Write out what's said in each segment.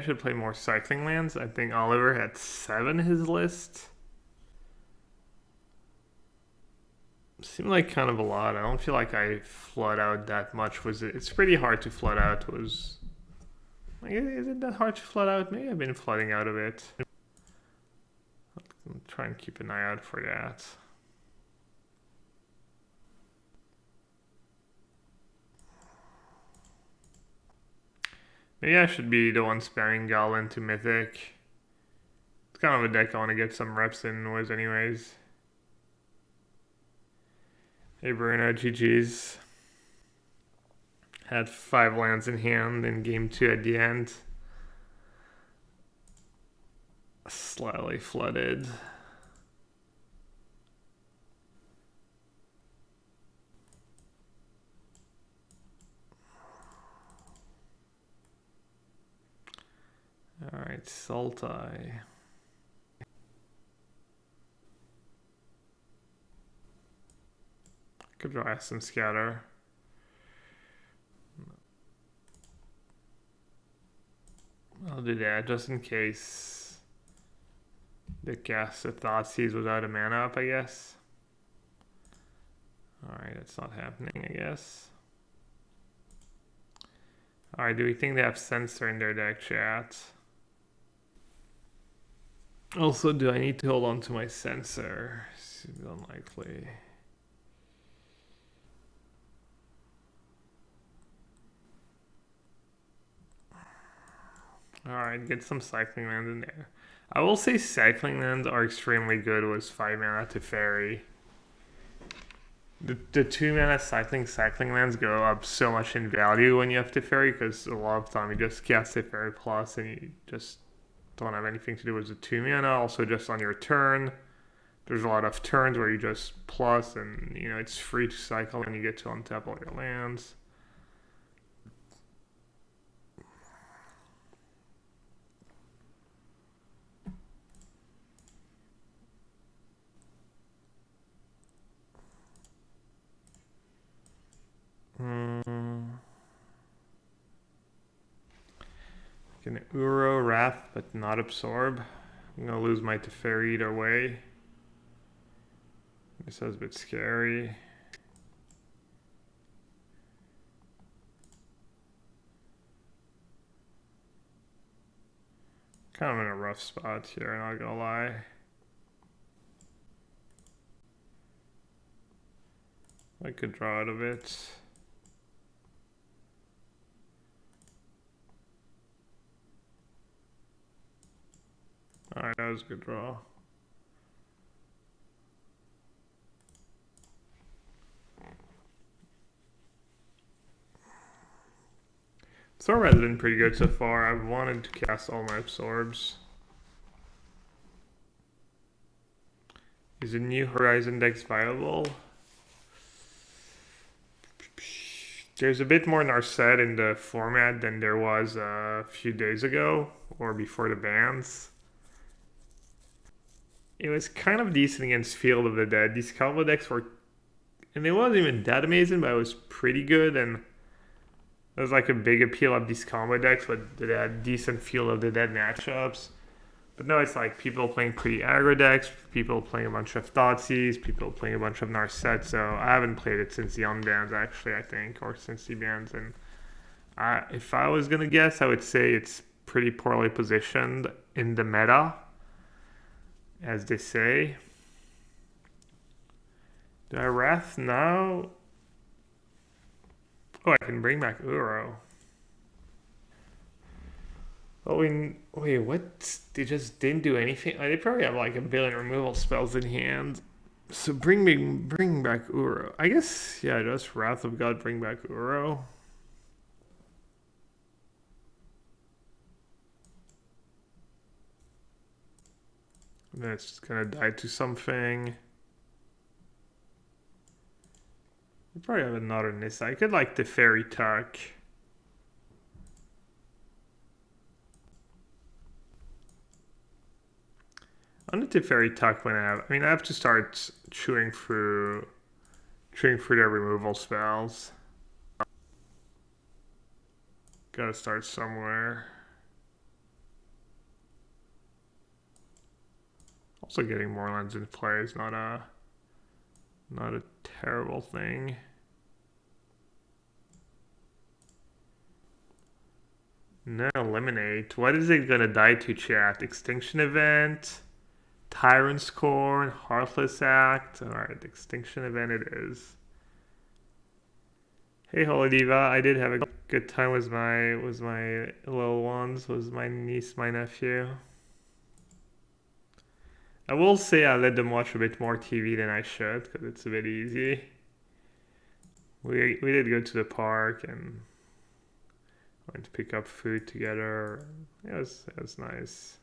should play more cycling lands. I think Oliver had 7 in his list. Seemed like kind of a lot. I don't feel like I flood out that much. It's pretty hard to flood out. Is it that hard to flood out? Maybe I've been flooding out a bit. I'll try and keep an eye out for that. Maybe I should be the one spamming Goblin to Mythic. It's kind of a deck I want to get some reps in with anyways. Hey Bruno, GG's. Had 5 lands in hand in game 2 at the end. Slightly flooded. Alright, Sultai. Could draw some scatter. I'll do that just in case the cast of Thoughtseize without a mana up, I guess. Alright, that's not happening, I guess. Alright, do we think they have Censor in their deck, chat? Also, do I need to hold on to my Censor? Seems unlikely. Alright, get some cycling lands in there. I will say cycling lands are extremely good with 5 mana to fairy. The 2 mana cycling lands go up so much in value when you have to fairy, because a lot of time you just cast a fairy plus and you just don't have anything to do with the 2 mana. Also, just on your turn, there's a lot of turns where you just plus and you know it's free to cycle and you get to untap all your lands. Can Uro, Wrath, but not Absorb. I'm gonna lose my Teferi either way. This is a bit scary. Kind of in a rough spot here, not gonna lie. I could draw out of it. Alright, that was a good draw. Absorb has been pretty good so far. I've wanted to cast all my absorbs. Is the new Horizon deck viable? There's a bit more Narset in the format than there was a few days ago or before the bans. It was kind of decent against Field of the Dead. These combo decks were, and it wasn't even that amazing, but it was pretty good. And there's like a big appeal of these combo decks, but they had decent Field of the Dead matchups. But no, it's like people playing pretty aggro decks, people playing a bunch of Thoughtseize, people playing a bunch of Narset. So I haven't played it since the unbans, actually, I think, or since the bans. And if I was gonna guess, I would say it's pretty poorly positioned in the meta, as they say. Do I Wrath now? Oh, I can bring back Uro. Oh, wait, what? They just didn't do anything? They probably have like a billion removal spells in hand. So bring back Uro. I guess, yeah, just Wrath of God, bring back Uro. And then it's just gonna die to something. I probably have another Nissa. I could like the Fairy Tuck. I'm gonna Fairy Tuck when I have to start chewing through their removal spells. Gotta start somewhere. Also getting more lands in play is not a terrible thing. No, eliminate. What is it gonna die to, chat? Extinction event, Tyrant's Scorn, Heartless Act. Alright, extinction event it is. Hey Holy Diva, I did have a good time with my little ones, was my niece, my nephew. I will say I let them watch a bit more TV than I should, because it's a bit easy. We did go to the park and went to pick up food together. It was nice.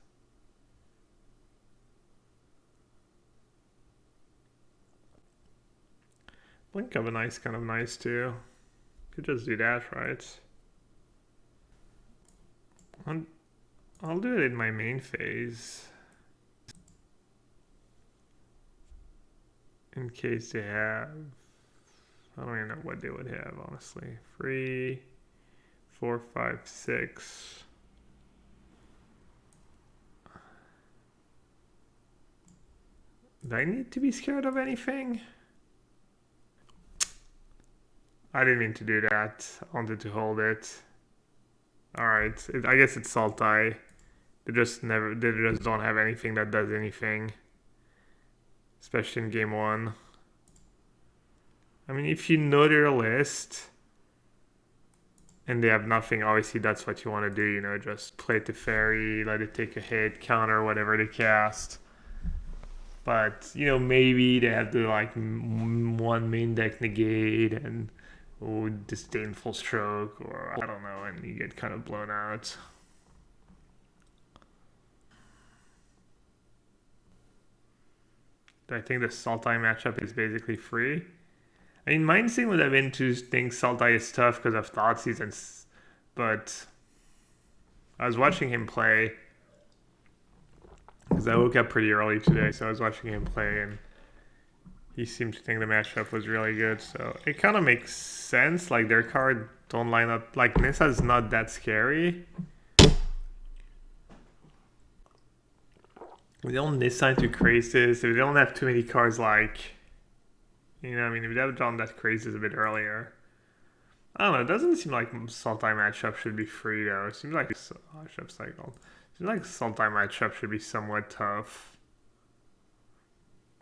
Blink of an Eye kind of nice too. Could just do that, right? I'll do it in my main phase. In case they have... I don't even know what they would have, honestly. 3, 4, 5, 6. Do I need to be scared of anything? I didn't mean to do that. I wanted to hold it. Alright, I guess it's Saltai. They just don't have anything that does anything. Especially in game 1. I mean, if you know their list and they have nothing, obviously that's what you want to do, you know, just play the fairy, let it take a hit, counter whatever they cast. But, you know, maybe they have the like one main deck negate and disdainful stroke, or I don't know, and you get kind of blown out. I think the Sultai matchup is basically free. I mean, my instinct would have been to think Sultai is tough because of Thoughtseize, but I was watching him play because I woke up pretty early today, so I was watching him play and he seemed to think the matchup was really good, so it kind of makes sense. Like, their card don't line up. Like, Nissa's not that scary. We don't Nissa into Crazes. We don't have too many cards like... You know, I mean, if we have drawn that Crazes a bit earlier. I don't know, it doesn't seem like Sultai matchup should be free, though. It seems like... matchup cycle. It seems like Sultai matchup should be somewhat tough.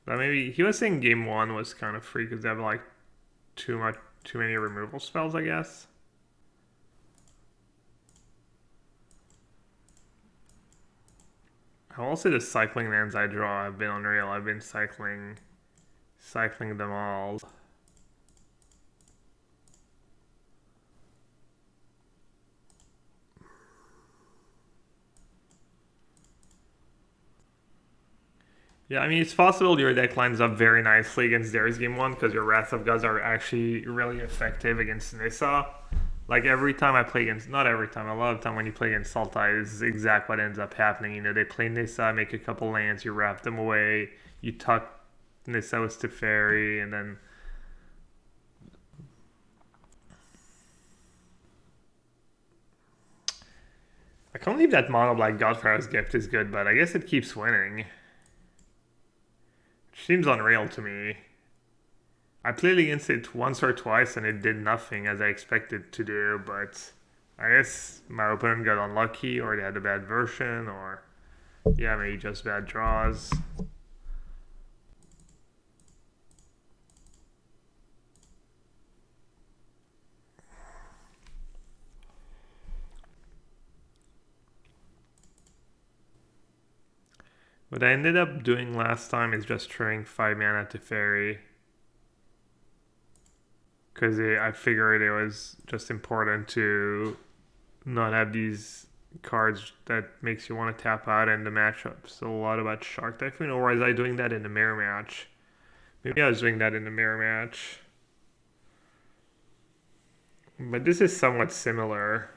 But maybe... He was saying game 1 was kind of free because they have, like, too many removal spells, I guess. I will say the cycling lands I draw have been unreal. I've been cycling them all. Yeah, I mean, it's possible your deck lines up very nicely against theirs game 1 because your Wrath of Gods are actually really effective against Nissa. Like, every time I play against, not every time, a lot of time when you play against Sultai, this is exactly what ends up happening. You know, they play Nissa, make a couple lands, you wrap them away, you tuck Nissa with Teferi, and then... I can't believe that mono black Godfather's Gift is good, but I guess it keeps winning. Which seems unreal to me. I played against it once or twice and it did nothing as I expected to do, but I guess my opponent got unlucky or they had a bad version or yeah, maybe just bad draws. What I ended up doing last time is just throwing 5 mana to Fairy. Because I figured it was just important to not have these cards that makes you want to tap out in the matchup. So a lot about Shark Typhoon, or was I doing that in the mirror match? Maybe I was doing that in the mirror match. But this is somewhat similar.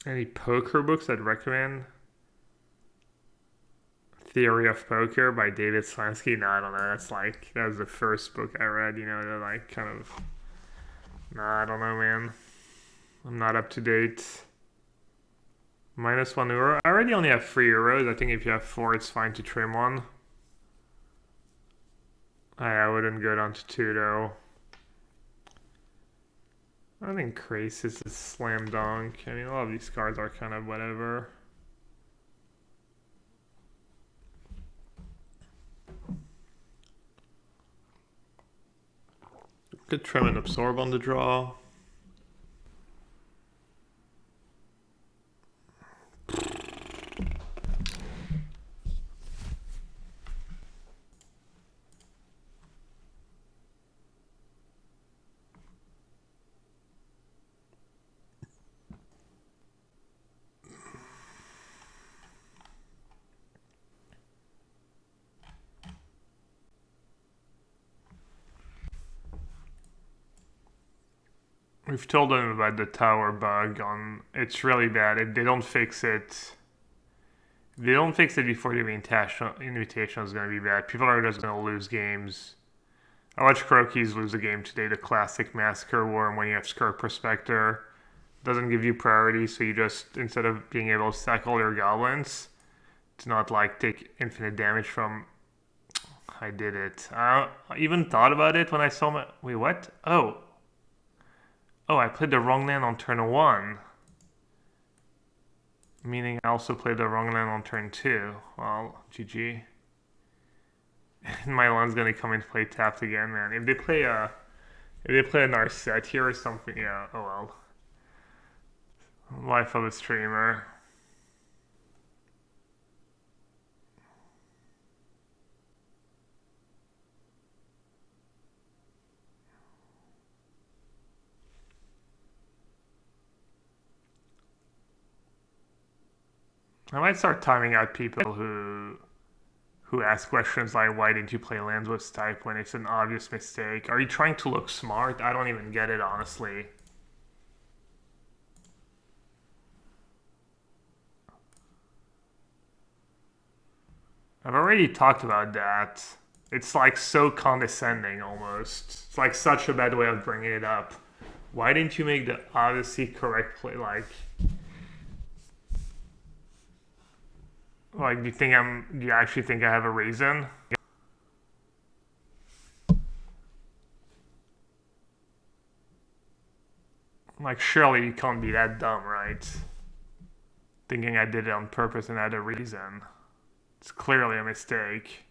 Any poker books I'd recommend? Theory of Poker by David Slansky. No, I don't know. That was the first book I read, you know, that like kind of... Nah, I don't know, man. I'm not up to date. -1 euro. I already only have 3 euros. I think if you have 4, it's fine to trim one. I wouldn't go down to 2 though. I think Crisis is slam dunk. I mean, a lot of these cards are kind of whatever. Could trim and absorb on the draw. We've told them about the tower bug on it's really bad. If they don't fix it, if they don't fix it before the invitation is gonna be bad. People are just gonna lose games. I watched Crokies lose a game today, the classic Massacre Worm when you have Skirt Prospector. Doesn't give you priority, so you just, instead of being able to stack all your goblins, to not like take infinite damage from. I did it. I even thought about it when I saw my. Wait, what? Oh, I played the wrong land on turn 1. Meaning I also played the wrong land on turn 2. Well, GG. And my land's gonna come into play tapped again, man. If they play a Narset here or something, yeah, oh well. Life of a streamer. I might start timing out people who ask questions like, why didn't you play lands with type when it's an obvious mistake? Are you trying to look smart? I don't even get it, honestly. I've already talked about that. It's like so condescending almost. It's like such a bad way of bringing it up. Why didn't you make the obviously correct play? Like, do you actually think I have a reason? Like, surely you can't be that dumb, right? Thinking I did it on purpose and had a reason. It's clearly a mistake.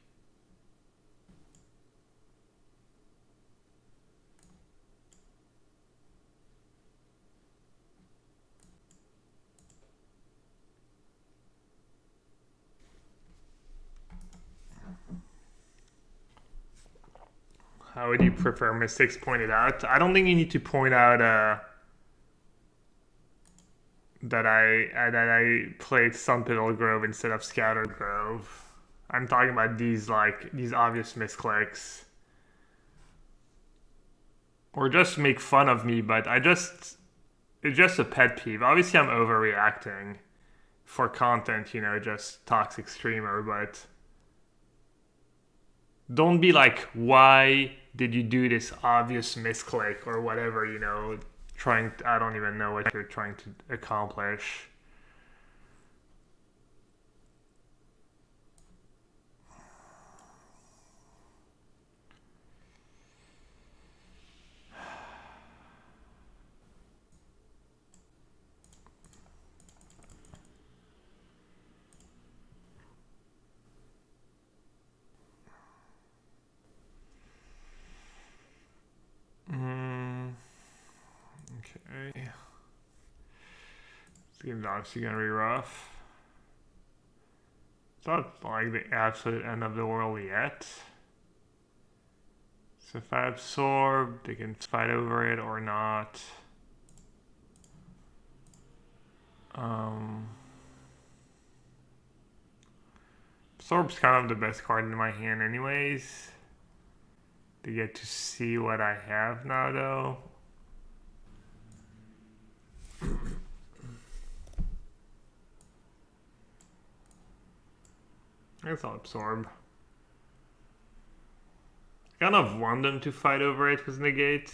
How would you prefer mistakes pointed out? I don't think you need to point out that I played Sunpiddle Grove instead of Scattered Grove. I'm talking about these obvious misclicks. Or just make fun of me, but it's just a pet peeve. Obviously I'm overreacting for content, just toxic streamer, but don't be like, why did you do this obvious misclick or whatever, I don't even know what you're trying to accomplish. Okay. This game's obviously gonna be rough. It's not like the absolute end of the world yet. So if I absorb, they can fight over it or not. Absorb's kind of the best card in my hand anyways. To get to see what I have now though. I guess I'll absorb. I kind of want them to fight over it with negate.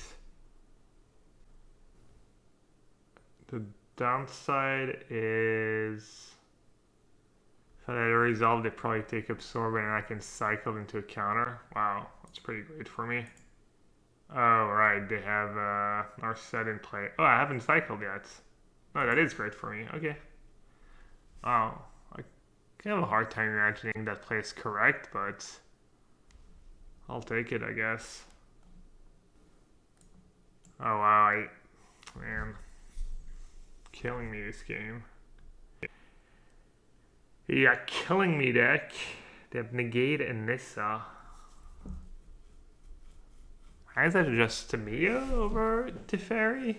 The downside is if I resolve, they probably take absorb and I can cycle into a counter. Wow, that's pretty great for me. Oh, right, they have our set in play. Oh, I haven't cycled yet. Oh, that is great for me. Okay. Wow, I have a hard time imagining that play is correct, but I'll take it, I guess. Oh, wow, man, killing me this game. Yeah, killing me deck. They have Negate and Nissa. Why is that just Tamiya over Teferi?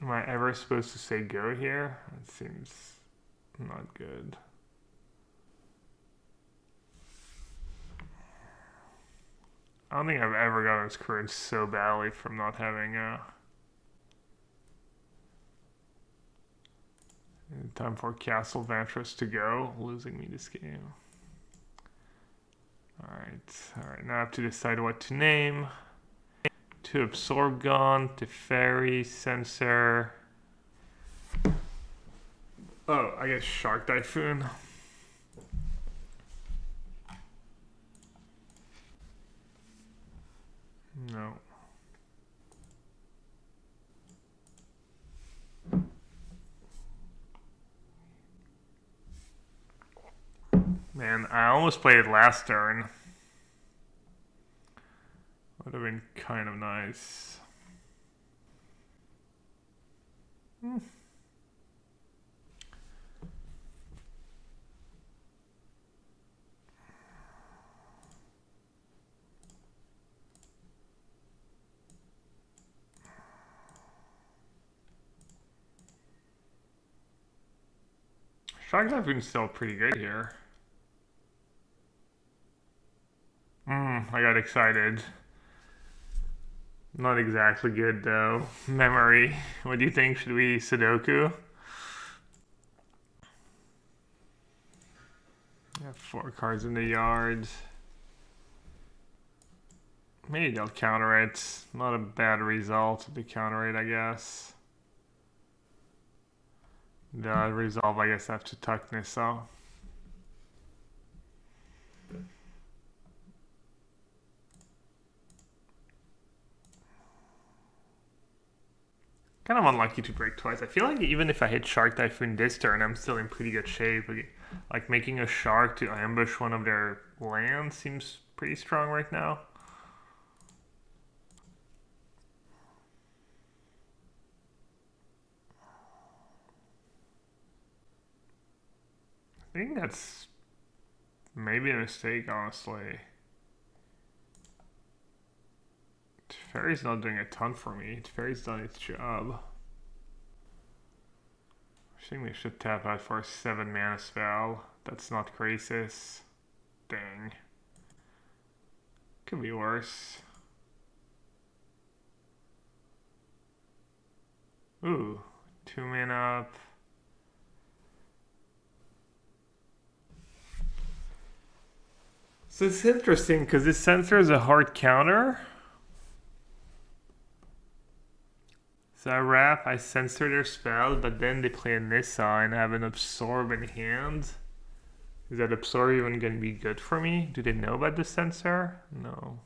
Am I ever supposed to say go here? It seems not good. I don't think I've ever gotten screwed so badly from not having time for Castle Vantress to go, losing me this game. Alright, now I have to decide what to name. To Absorb Gone, Teferi, Sensor. Oh, I guess Shark Typhoon. No. Man, I almost played it last turn. Would have been kind of nice. Shark Typhoon's still pretty good here. I got excited. Not exactly good though. Memory. What do you think? Should we Sudoku? I have 4 cards in the yard. Maybe they'll counter it. Not a bad result if they counter it, I guess. The resolve, I guess I have to tuck Nissa. Kind of unlucky to break twice. I feel like even if I hit Shark Typhoon this turn, I'm still in pretty good shape. Like making a shark to ambush one of their lands seems pretty strong right now. I think that's maybe a mistake, honestly. Teferi's not doing a ton for me. Teferi's done its job. I think we should tap out for a 7 mana spell. That's not Crisis. Dang. Could be worse. Ooh, 2 mana up. So it's interesting because this sensor is a hard counter. So I wrap, I censor their spell, but then they play a Nissa and have an Absorb in hand. Is that Absorb even going to be good for me? Do they know about the sensor? No.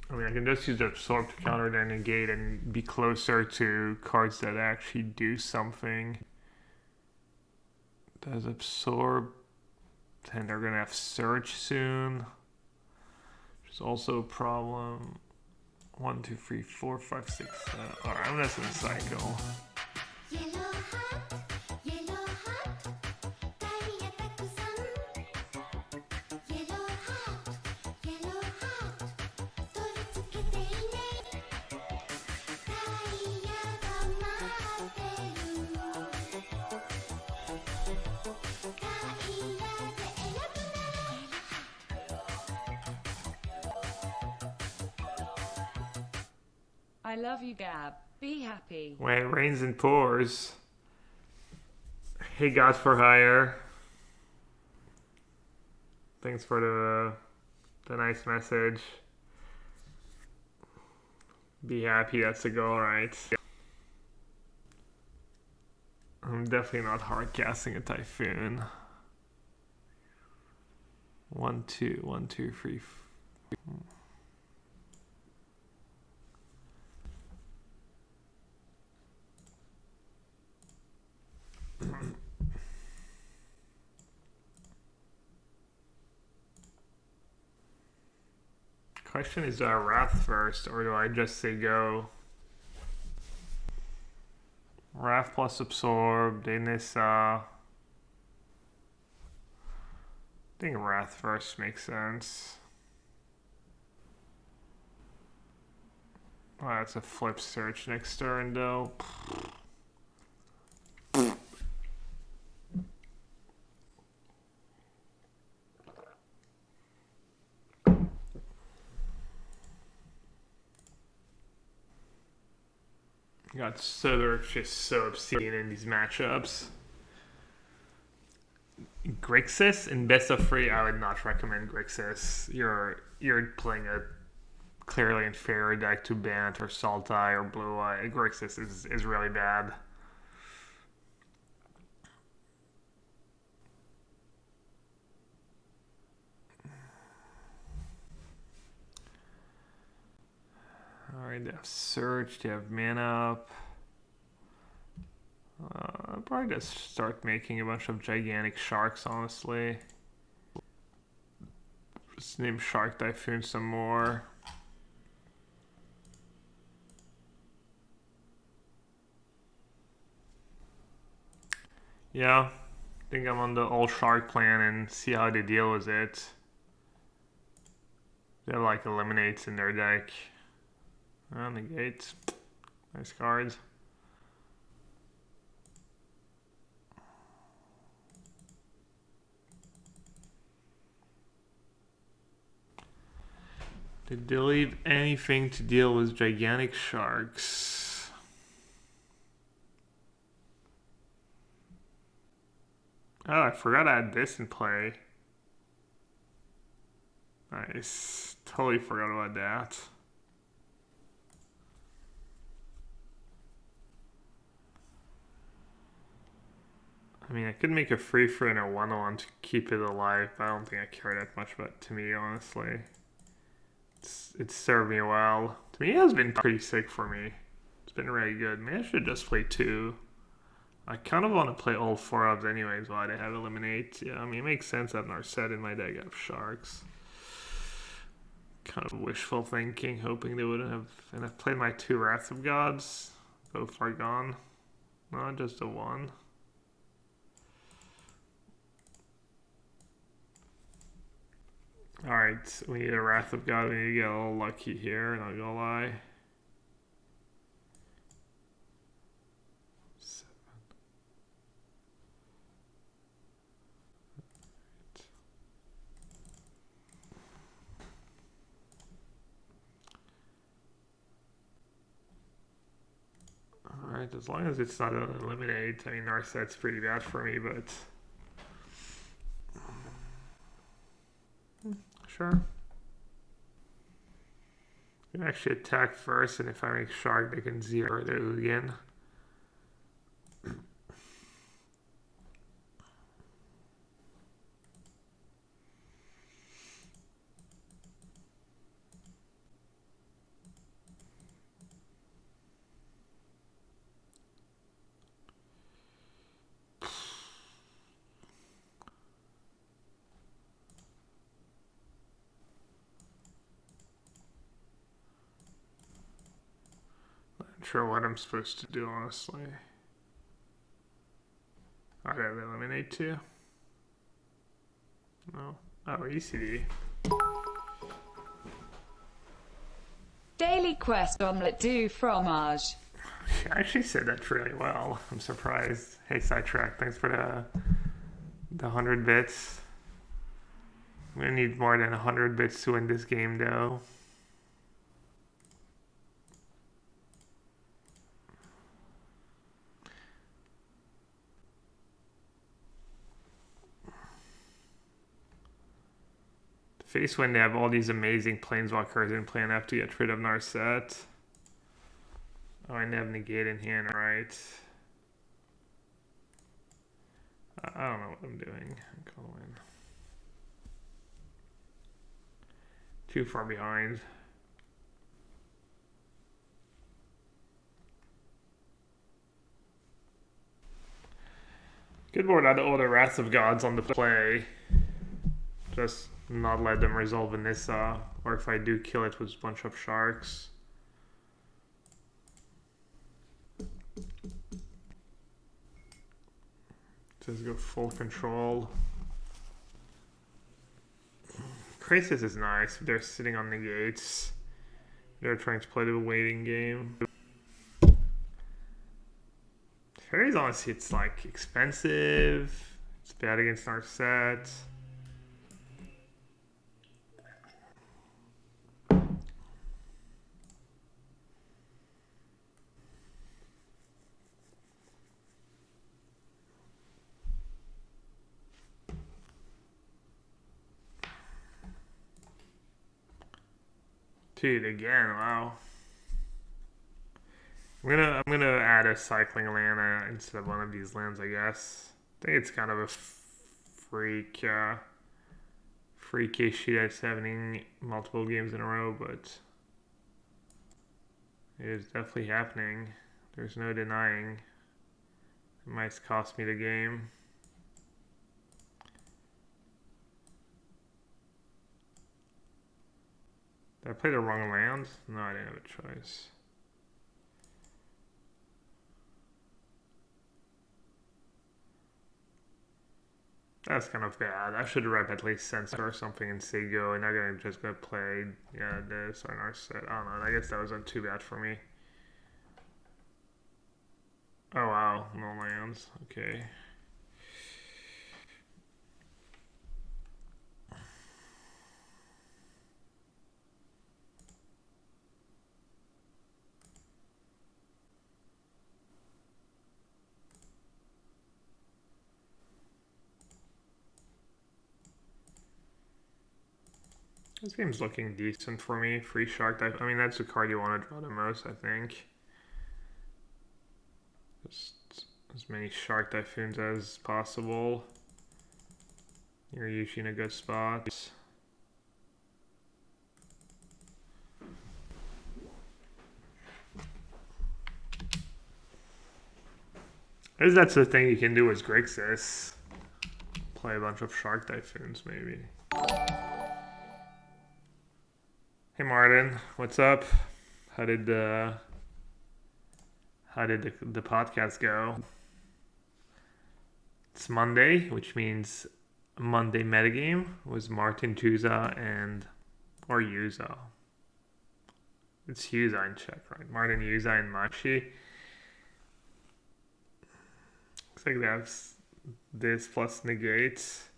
I mean, I can just use the Absorb to counter their negate and be closer to cards that actually do something. Does Absorb, and they're going to have Surge soon. Which is also a problem. 1, 2, 3, 4, 5, 6, 7. Alright, I'm just gonna cycle. I love you, Gab. Be happy. When it rains and pours. Hey, God for hire. Thanks for the nice message. Be happy, that's the goal, right? I'm definitely not hard casting a Typhoon. 1, 2, 1, 2, 3. Question is, do I Wrath first, or do I just say go? Wrath plus Absorb, Denissa. I think Wrath first makes sense. Oh, that's a flip search next turn, though. God, Soder's just so obscene in these matchups. Grixis in best of 3, I would not recommend Grixis. You're playing a clearly inferior deck to Bant or Saltai or Blue Eye. Grixis is really bad. Alright, they have Search, they have Mana Up. I'll probably just start making a bunch of gigantic sharks, honestly. Just name Shark Typhoon some more. Yeah, I think I'm on the all shark plan and see how they deal with it. They have like eliminates in their deck. Negate. Nice cards. Did they leave anything to deal with gigantic sharks? Oh, I forgot I had this in play. Nice. Totally forgot about that. I mean, I could make a free for and a 1-1 to keep it alive, but I don't think I care that much about it, to me, honestly. It's served me well. To me, it has been pretty sick for me. It's been really good. Maybe I should just play 2. I kind of want to play all 4 of them anyways while they have eliminate. Yeah, I mean, it makes sense. I have Narset in my deck. I have Sharks. Kind of wishful thinking, hoping they wouldn't have. And I've played my 2 Wrath of Gods. Both are gone. No, just the 1. Alright, we need a Wrath of God. We need to get a little lucky here, not gonna lie. 7. Alright, as long as it's not an eliminate. I mean, Narset's pretty bad for me, but... Sure. You can actually attack first, and if I make Shark, they can 0 their Ugin. Not sure what I'm supposed to do, honestly. I'd have eliminate too. No. Oh, ECD. Daily quest omelette du fromage. She actually said that really well. I'm surprised. Hey, Sidetrack, thanks for the 100 bits. I'm gonna need more than 100 bits to win this game, though. Face when they have all these amazing planeswalkers in play and have to get rid of Narset. Oh, I have negate in hand, right? I don't know what I'm doing. I'm gonna win. Too far behind. Good board out of all the Wrath of Gods on the play. Just not let them resolve in Nissa. Or if I do kill it with a bunch of sharks. Just go full control. Crisis is nice. They're sitting on negates. They're trying to play the waiting game. Fairies, honestly, it's like expensive. It's bad against our set. Dude, again, wow. I'm gonna add a cycling land instead of one of these lands, I guess. I think it's kind of a freak issue that's happening multiple games in a row, but it is definitely happening. There's no denying. It might cost me the game. Did I play the wrong land? No, I didn't have a choice. That's kind of bad. I should rep at least Sensor or something and say go, and I'm gonna play this on our set. I don't know. I guess that wasn't too bad for me. Oh wow, no lands. Okay. This game's looking decent for me. Free Shark. I mean, that's the card you want to draw the most, I think. Just as many Shark Typhoons as possible. You're usually in a good spot. I guess that's the thing you can do with Grixis. Play a bunch of Shark Typhoons, maybe. Hey Martin, what's up? How did the podcast go? It's Monday, which means Monday metagame was Martin Juza or Yuza. It's Yuza in Czech, right? Martin Yuza and Machi. Looks like that's this plus negates.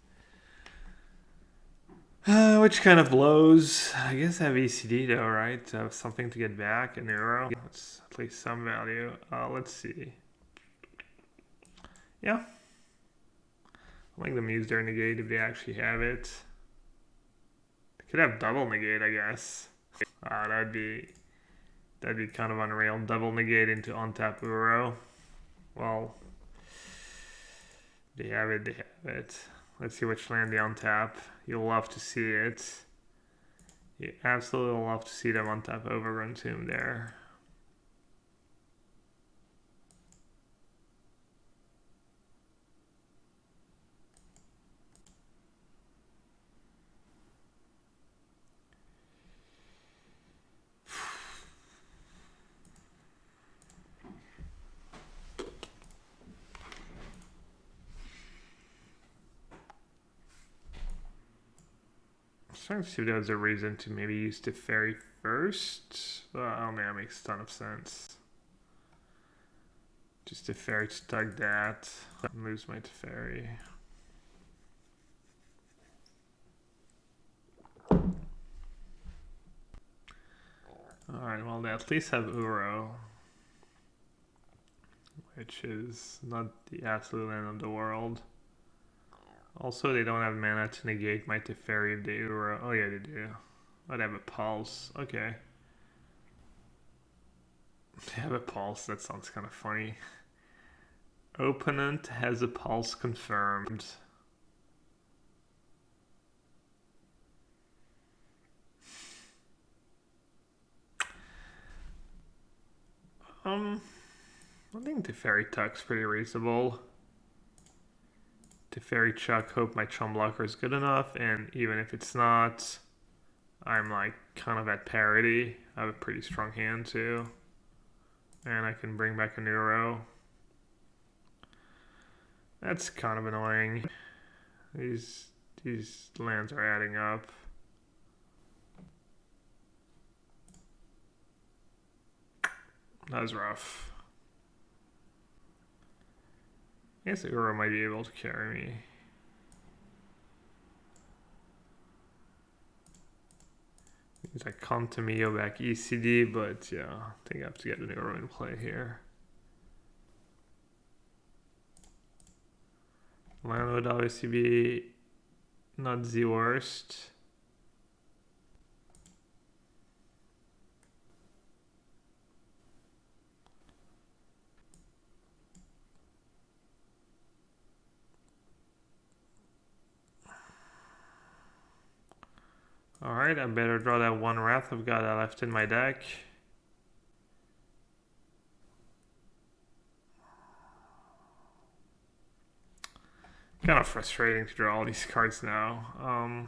Which kind of blows. I guess I have ECD though, right? To have something to get back in euro. That's at least some value. Let's see. Yeah. I'll make them use their negate if they actually have it. They could have double negate, I guess. That'd be kind of unreal. Double negate into untap euro. Well, they have it. Let's see which land they untap. You'll love to see it. You absolutely love to see them untap Overrun Tomb there. Trying to see if there was a reason to maybe use Teferi first. Oh man, that makes a ton of sense. Just Teferi to tug that and lose my Teferi. Alright, well they at least have Uro, which is not the absolute end of the world. Also, they don't have mana to negate my Teferi if they Uro. Oh yeah, they do. Oh, they have a Pulse. Okay. They have a Pulse. That sounds kind of funny. Opponent has a Pulse confirmed. I think Teferi Tuck's pretty reasonable. Teferi Chuck, hope my Chum Blocker is good enough, and even if it's not, I'm like kind of at parity. I have a pretty strong hand too. And I can bring back a Neuro. That's kind of annoying. These lands are adding up. That was rough. I guess Uro might be able to carry me. Means I come to Mio back ECD, but yeah, I think I have to get an Uro in play here. Land would obviously be not the worst. Alright, I better draw that one Wrath I've got left in my deck. Kind of frustrating to draw all these cards now.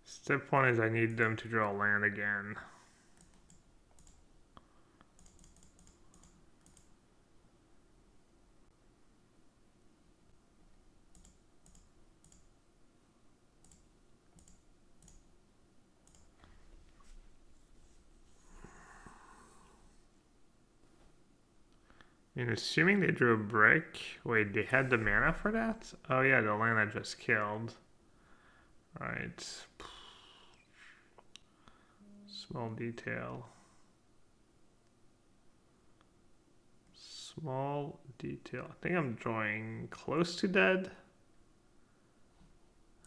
Step one is I need them to draw land again. And assuming they drew a brick, wait, they had the mana for that? Oh yeah, the land I just killed. Right. Small detail. Small detail. I think I'm drawing close to dead.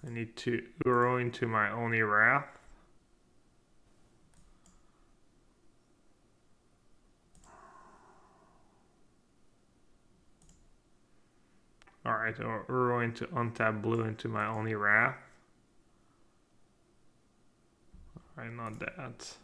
I need to Uro into my only Wrath. Alright, or Uro into untap blue into my only Wrath. Alright, not that.